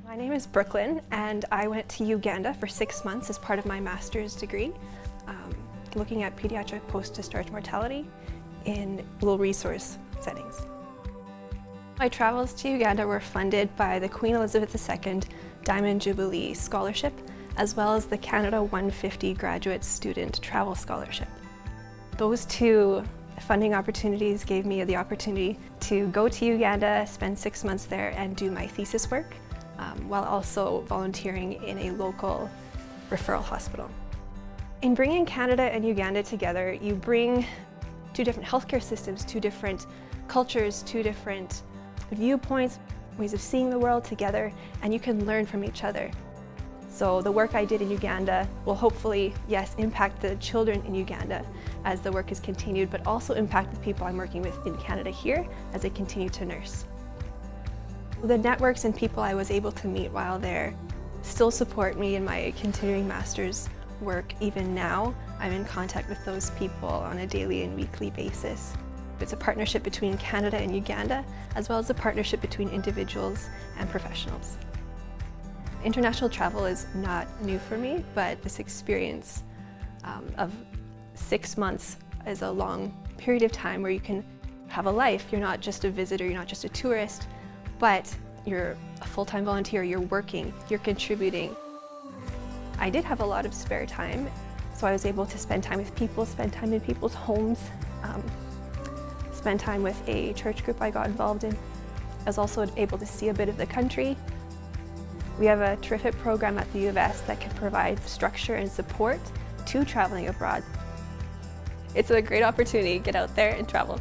My name is Brooklyn, and I went to Uganda for 6 months as part of my master's degree, looking at pediatric post-discharge mortality in rural resource settings. My travels to Uganda were funded by the Queen Elizabeth II Diamond Jubilee Scholarship, as well as the Canada 150 Graduate Student Travel Scholarship. Those two funding opportunities gave me the opportunity to go to Uganda, spend 6 months there, and do my thesis work, while also volunteering in a local referral hospital. In bringing Canada and Uganda together, you bring two different healthcare systems, two different cultures, two different viewpoints, ways of seeing the world together, and you can learn from each other. So the work I did in Uganda will hopefully, yes, impact the children in Uganda as the work is continued, but also impact the people I'm working with in Canada here as they continue to nurse. The networks and people I was able to meet while there still support me in my continuing master's work. Even now, I'm in contact with those people on a daily and weekly basis. It's a partnership between Canada and Uganda, as well as a partnership between individuals and professionals. International travel is not new for me, but this experience of 6 months is a long period of time where you can have a life. You're not just a visitor, you're not just a tourist, but you're a full-time volunteer, you're working, you're contributing. I did have a lot of spare time, so I was able to spend time with people, spend time in people's homes, spend time with a church group I got involved in. I was also able to see a bit of the country. We have a terrific program at the U of S that can provide structure and support to traveling abroad. It's a great opportunity. Get out there and travel.